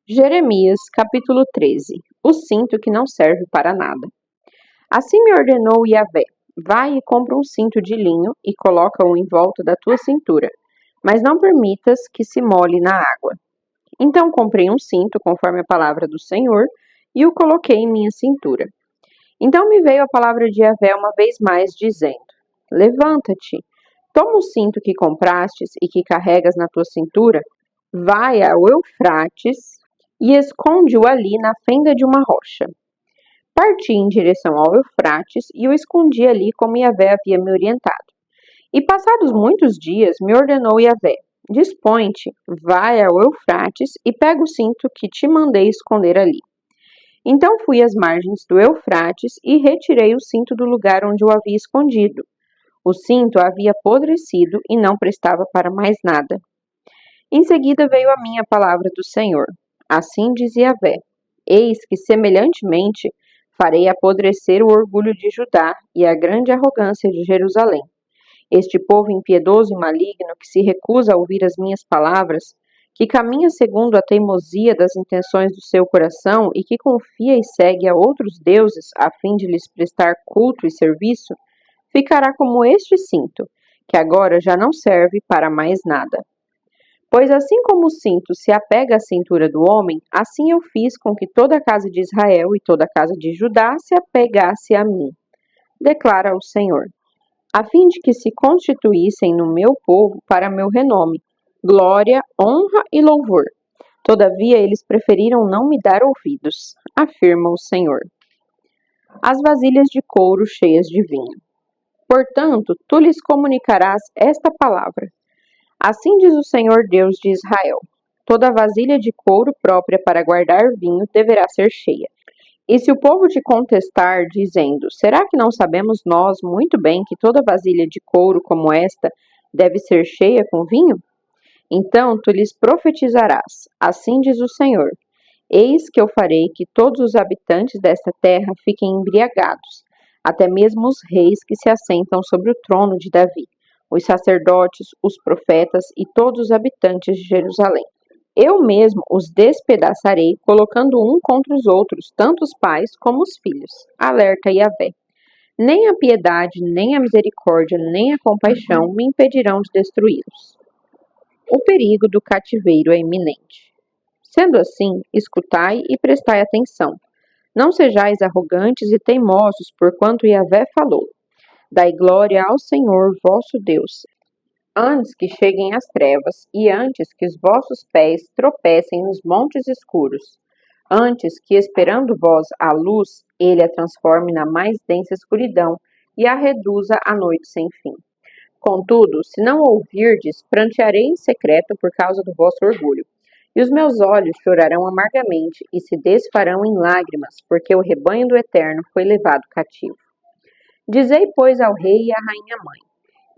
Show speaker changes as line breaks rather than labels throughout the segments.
Jeremias, capítulo 13. O cinto que não serve para nada. Assim me ordenou Yahvé: vai e compra um cinto de linho e coloca-o em volta da tua cintura, mas não permitas que se molhe na água. Então comprei um cinto conforme a palavra do Senhor e o coloquei em minha cintura. Então me veio a palavra de Yahvé uma vez mais, dizendo: levanta-te, toma o cinto que comprastes e que carregas na tua cintura, vai ao Eufrates e esconde-o ali na fenda de uma rocha. Parti em direção ao Eufrates e o escondi ali como Yahvé havia me orientado. E passados muitos dias me ordenou Yahvé: dispõe-te, vai ao Eufrates e pega o cinto que te mandei esconder ali. Então fui às margens do Eufrates e retirei o cinto do lugar onde o havia escondido. O cinto havia apodrecido e não prestava para mais nada. Em seguida veio a minha palavra do Senhor. Assim dizia Yahvé: eis que, semelhantemente, farei apodrecer o orgulho de Judá e a grande arrogância de Jerusalém. Este povo impiedoso e maligno, que se recusa a ouvir as minhas palavras, que caminha segundo a teimosia das intenções do seu coração e que confia e segue a outros deuses a fim de lhes prestar culto e serviço, ficará como este cinto, que agora já não serve para mais nada. Pois assim como o cinto se apega à cintura do homem, assim eu fiz com que toda a casa de Israel e toda a casa de Judá se apegasse a mim, declara o Senhor, a fim de que se constituíssem no meu povo para meu renome, glória, honra e louvor. Todavia eles preferiram não me dar ouvidos, afirma o Senhor. As vasilhas de couro cheias de vinho. Portanto, tu lhes comunicarás esta palavra. Assim diz o Senhor Deus de Israel: toda vasilha de couro própria para guardar vinho deverá ser cheia. E se o povo te contestar, dizendo: será que não sabemos nós muito bem que toda vasilha de couro como esta deve ser cheia com vinho? Então tu lhes profetizarás: assim diz o Senhor: eis que eu farei que todos os habitantes desta terra fiquem embriagados, até mesmo os reis que se assentam sobre o trono de Davi, os sacerdotes, os profetas e todos os habitantes de Jerusalém. Eu mesmo os despedaçarei, colocando um contra os outros, tanto os pais como os filhos. Alerta Yahvé. Nem a piedade, nem a misericórdia, nem a compaixão me impedirão de destruí-los. O perigo do cativeiro é iminente. Sendo assim, escutai e prestai atenção. Não sejais arrogantes e teimosos, porquanto Yahvé falou. Dai glória ao Senhor vosso Deus, antes que cheguem as trevas e antes que os vossos pés tropecem nos montes escuros, antes que, esperando vós a luz, ele a transforme na mais densa escuridão e a reduza à noite sem fim. Contudo, se não ouvirdes, prantearei em secreto por causa do vosso orgulho, e os meus olhos chorarão amargamente e se desfarão em lágrimas, porque o rebanho do Eterno foi levado cativo. Dizei, pois, ao rei e à rainha mãe: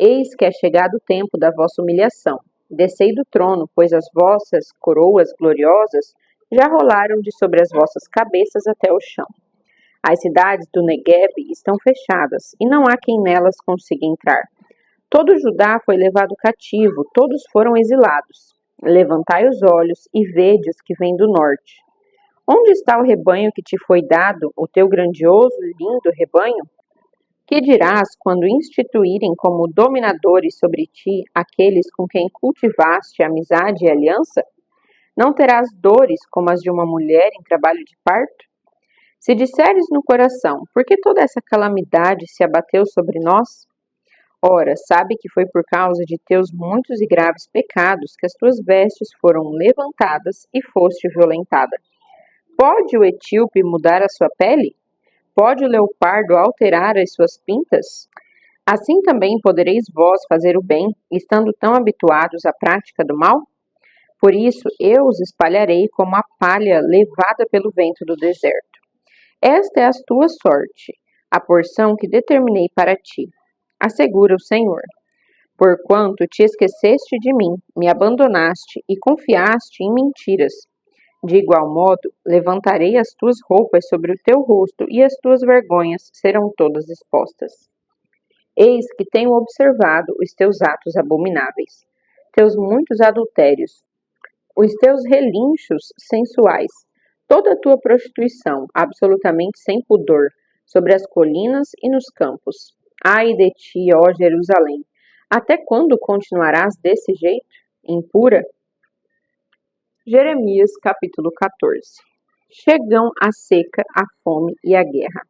eis que é chegado o tempo da vossa humilhação. Descei do trono, pois as vossas coroas gloriosas já rolaram de sobre as vossas cabeças até o chão. As cidades do Negueb estão fechadas, e não há quem nelas consiga entrar. Todo Judá foi levado cativo, todos foram exilados. Levantai os olhos e vede os que vêm do norte. Onde está o rebanho que te foi dado, o teu grandioso e lindo rebanho? Que dirás quando instituírem como dominadores sobre ti aqueles com quem cultivaste amizade e aliança? Não terás dores como as de uma mulher em trabalho de parto? Se disseres no coração: por que toda essa calamidade se abateu sobre nós? Ora, sabe que foi por causa de teus muitos e graves pecados que as tuas vestes foram levantadas e foste violentada. Pode o etíope mudar a sua pele? Pode o leopardo alterar as suas pintas? Assim também podereis vós fazer o bem, estando tão habituados à prática do mal? Por isso eu os espalharei como a palha levada pelo vento do deserto. Esta é a tua sorte, a porção que determinei para ti, assegura o Senhor. Porquanto te esqueceste de mim, me abandonaste e confiaste em mentiras. De igual modo, levantarei as tuas roupas sobre o teu rosto e as tuas vergonhas serão todas expostas. Eis que tenho observado os teus atos abomináveis, teus muitos adultérios, os teus relinchos sensuais, toda a tua prostituição, absolutamente sem pudor, sobre as colinas e nos campos. Ai de ti, ó Jerusalém! Até quando continuarás desse jeito, impura? Jeremias capítulo 14. Chegam a seca, a fome e a guerra.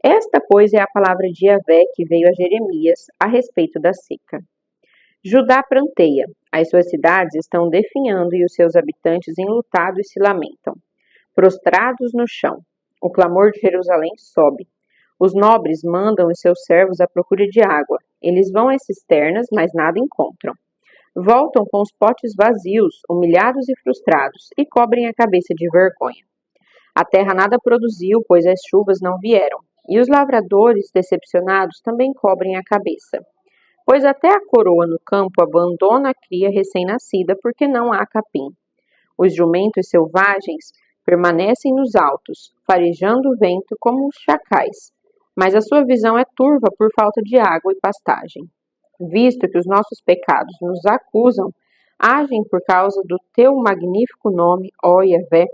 Esta, pois, é a palavra de Yahvé que veio a Jeremias a respeito da seca. Judá pranteia, as suas cidades estão definhando e os seus habitantes enlutados se lamentam, prostrados no chão. O clamor de Jerusalém sobe. Os nobres mandam os seus servos à procura de água. Eles vão às cisternas, mas nada encontram. Voltam com os potes vazios, humilhados e frustrados, e cobrem a cabeça de vergonha. A terra nada produziu, pois as chuvas não vieram, e os lavradores, decepcionados, também cobrem a cabeça. Pois até a coroa no campo abandona a cria recém-nascida, porque não há capim. Os jumentos selvagens permanecem nos altos, farejando o vento como os chacais, mas a sua visão é turva por falta de água e pastagem. Visto que os nossos pecados nos acusam, agem por causa do teu magnífico nome, ó Yahvé,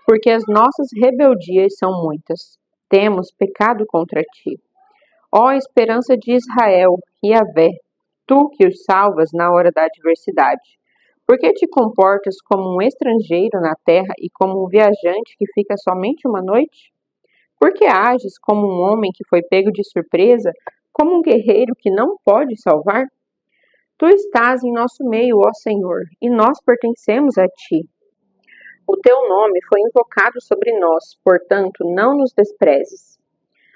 porque as nossas rebeldias são muitas. Temos pecado contra ti. Ó esperança de Israel, Yahvé, tu que os salvas na hora da adversidade. Por que te comportas como um estrangeiro na terra e como um viajante que fica somente uma noite? Por que ages como um homem que foi pego de surpresa, como um guerreiro que não pode salvar? Tu estás em nosso meio, ó Senhor, e nós pertencemos a ti. O teu nome foi invocado sobre nós, portanto, não nos desprezes.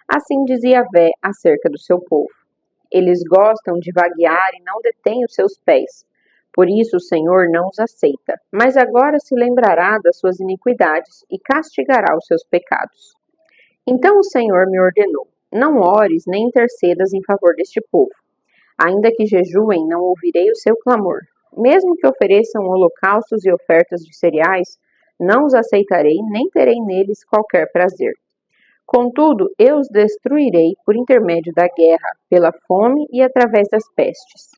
Assim dizia Yahvé acerca do seu povo. Eles gostam de vaguear e não detêm os seus pés. Por isso o Senhor não os aceita, mas agora se lembrará das suas iniquidades e castigará os seus pecados. Então o Senhor me ordenou: não ores nem intercedas em favor deste povo. Ainda que jejuem, não ouvirei o seu clamor. Mesmo que ofereçam holocaustos e ofertas de cereais, não os aceitarei, nem terei neles qualquer prazer. Contudo, eu os destruirei por intermédio da guerra, pela fome e através das pestes.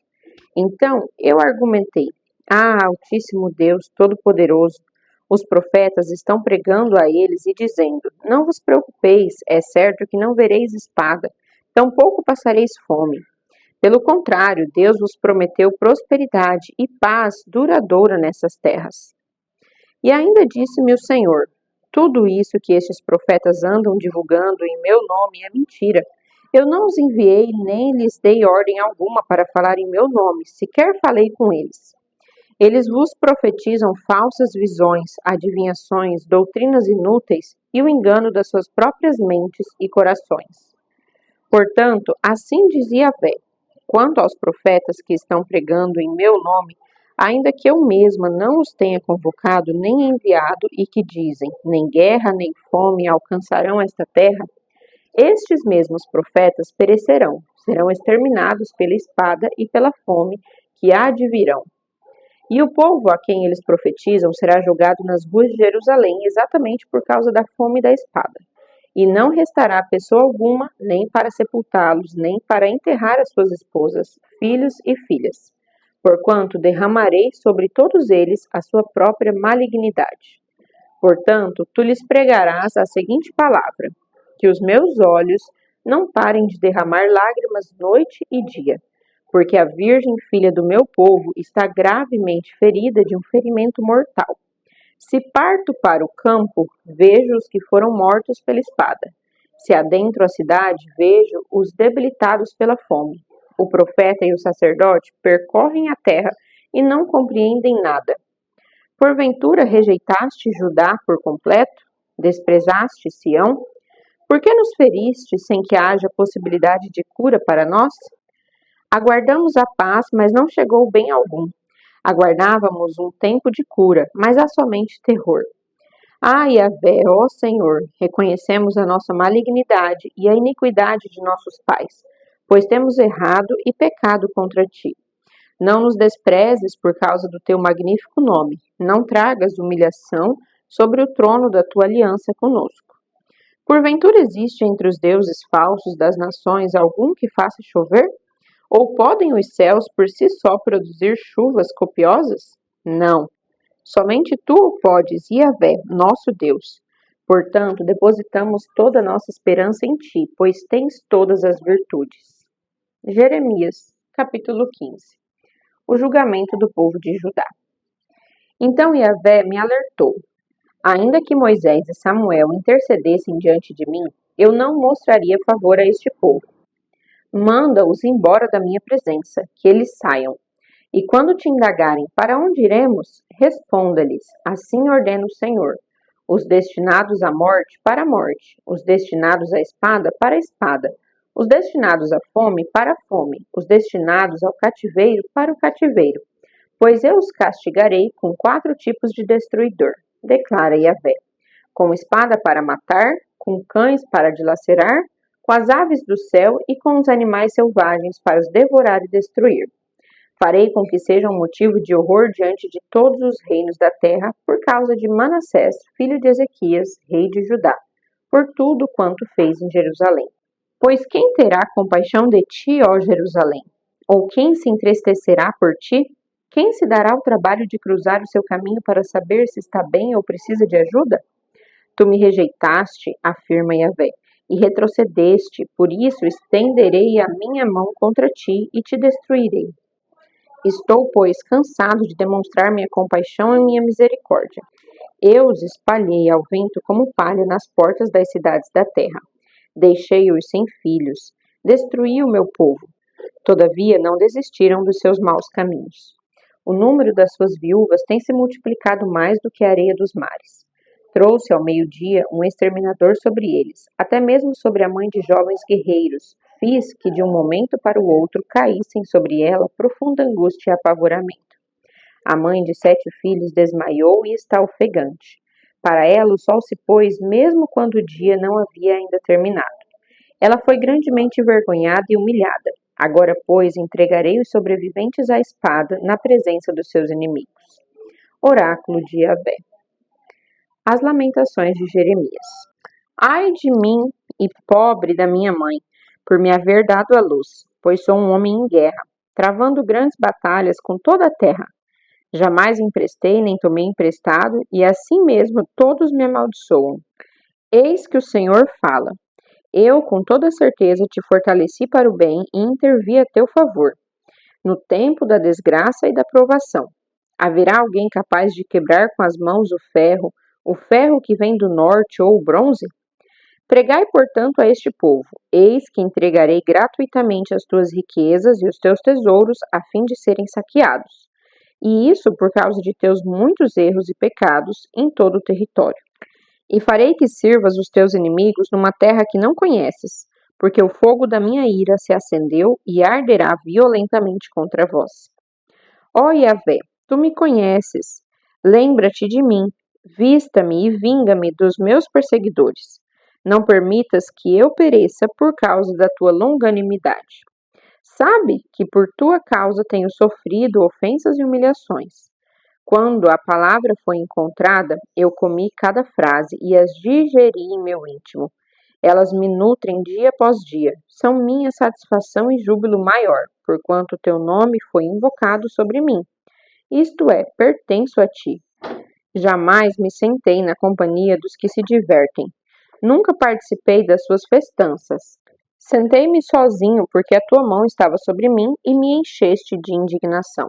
Então eu argumentei: Altíssimo Deus, Todo-Poderoso, os profetas estão pregando a eles e dizendo: não vos preocupeis, é certo que não vereis espada, tampouco passareis fome. Pelo contrário, Deus vos prometeu prosperidade e paz duradoura nessas terras. E ainda disse-me o Senhor: tudo isso que estes profetas andam divulgando em meu nome é mentira. Eu não os enviei nem lhes dei ordem alguma para falar em meu nome, sequer falei com eles. Eles vos profetizam falsas visões, adivinhações, doutrinas inúteis e o engano das suas próprias mentes e corações. Portanto, assim dizia Yahvé: quanto aos profetas que estão pregando em meu nome, ainda que eu mesma não os tenha convocado nem enviado e que dizem: nem guerra nem fome alcançarão esta terra, estes mesmos profetas perecerão, serão exterminados pela espada e pela fome que há de virão. E o povo a quem eles profetizam será jogado nas ruas de Jerusalém exatamente por causa da fome e da espada. E não restará pessoa alguma, nem para sepultá-los, nem para enterrar as suas esposas, filhos e filhas, porquanto derramarei sobre todos eles a sua própria malignidade. Portanto, tu lhes pregarás a seguinte palavra: que os meus olhos não parem de derramar lágrimas noite e dia, porque a virgem filha do meu povo está gravemente ferida de um ferimento mortal. Se parto para o campo, vejo os que foram mortos pela espada. Se adentro a cidade, vejo os debilitados pela fome. O profeta e o sacerdote percorrem a terra e não compreendem nada. Porventura rejeitaste Judá por completo? Desprezaste Sião? Por que nos feriste sem que haja possibilidade de cura para nós? Aguardamos a paz, mas não chegou bem algum. Aguardávamos um tempo de cura, mas há somente terror. Yahvé, ó Senhor, reconhecemos a nossa malignidade e a iniquidade de nossos pais, pois temos errado e pecado contra ti. Não nos desprezes por causa do teu magnífico nome, não tragas humilhação sobre o trono da tua aliança conosco. Porventura existe entre os deuses falsos das nações algum que faça chover? Ou podem os céus por si só produzir chuvas copiosas? Não. Somente tu o podes, Yahvé, nosso Deus. Portanto, depositamos toda a nossa esperança em ti, pois tens todas as virtudes. Jeremias, capítulo 15. O julgamento do povo de Judá. Então Yahvé me alertou. Ainda que Moisés e Samuel intercedessem diante de mim, eu não mostraria favor a este povo. Manda-os embora da minha presença, que eles saiam. E quando te indagarem para onde iremos, responda-lhes: assim ordena o Senhor. Os destinados à morte, para a morte. Os destinados à espada, para a espada. Os destinados à fome, para a fome. Os destinados ao cativeiro, para o cativeiro. Pois eu os castigarei com 4 tipos de destruidor, declara Yahvé. Com espada para matar, com cães para dilacerar, com as aves do céu e com os animais selvagens para os devorar e destruir. Farei com que sejam motivo de horror diante de todos os reinos da terra por causa de Manassés, filho de Ezequias, rei de Judá, por tudo quanto fez em Jerusalém. Pois quem terá compaixão de ti, ó Jerusalém? Ou quem se entristecerá por ti? Quem se dará o trabalho de cruzar o seu caminho para saber se está bem ou precisa de ajuda? Tu me rejeitaste, afirma Yahvé, e retrocedeste, por isso estenderei a minha mão contra ti e te destruirei. Estou, pois, cansado de demonstrar minha compaixão e minha misericórdia. Eu os espalhei ao vento como palha nas portas das cidades da terra. Deixei-os sem filhos, destruí o meu povo. Todavia não desistiram dos seus maus caminhos. O número das suas viúvas tem se multiplicado mais do que a areia dos mares. Trouxe ao meio-dia um exterminador sobre eles, até mesmo sobre a mãe de jovens guerreiros. Fiz que de um momento para o outro caíssem sobre ela profunda angústia e apavoramento. A mãe de 7 filhos desmaiou e está ofegante. Para ela o sol se pôs mesmo quando o dia não havia ainda terminado. Ela foi grandemente envergonhada e humilhada. Agora, pois, entregarei os sobreviventes à espada na presença dos seus inimigos. Oráculo de Yahvé. As lamentações de Jeremias. Ai de mim e pobre da minha mãe, por me haver dado à luz, pois sou um homem em guerra, travando grandes batalhas com toda a terra. Jamais emprestei nem tomei emprestado, e assim mesmo todos me amaldiçoam. Eis que o Senhor fala. Eu, com toda certeza, te fortaleci para o bem e intervi a teu favor, no tempo da desgraça e da provação. Haverá alguém capaz de quebrar com as mãos o ferro que vem do norte ou o bronze? Pregai, portanto, a este povo: eis que entregarei gratuitamente as tuas riquezas e os teus tesouros, a fim de serem saqueados. E isso por causa de teus muitos erros e pecados em todo o território. E farei que sirvas os teus inimigos numa terra que não conheces, porque o fogo da minha ira se acendeu e arderá violentamente contra vós. Ó Yahvé, tu me conheces, lembra-te de mim, vista-me e vinga-me dos meus perseguidores. Não permitas que eu pereça por causa da tua longanimidade. Sabe que por tua causa tenho sofrido ofensas e humilhações. Quando a palavra foi encontrada, eu comi cada frase e as digeri em meu íntimo. Elas me nutrem dia após dia, são minha satisfação e júbilo maior, porquanto teu nome foi invocado sobre mim. Isto é, pertenço a ti. Jamais me sentei na companhia dos que se divertem. Nunca participei das suas festanças. Sentei-me sozinho porque a tua mão estava sobre mim e me encheste de indignação.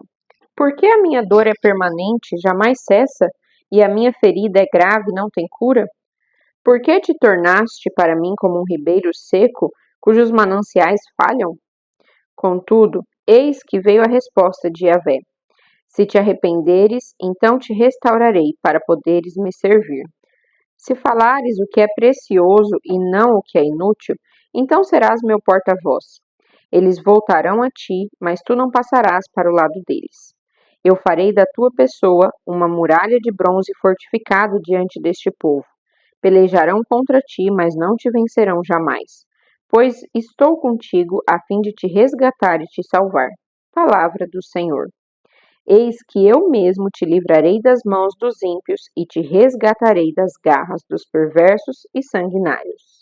Porque a minha dor é permanente, jamais cessa, e a minha ferida é grave, não tem cura? Por que te tornaste para mim como um ribeiro seco, cujos mananciais falham? Contudo, eis que veio a resposta de Yahvé. Se te arrependeres, então te restaurarei, para poderes me servir. Se falares o que é precioso e não o que é inútil, então serás meu porta-voz. Eles voltarão a ti, mas tu não passarás para o lado deles. Eu farei da tua pessoa uma muralha de bronze fortificado diante deste povo. Pelejarão contra ti, mas não te vencerão jamais, pois estou contigo a fim de te resgatar e te salvar. Palavra do Senhor. Eis que eu mesmo te livrarei das mãos dos ímpios e te resgatarei das garras dos perversos e sanguinários.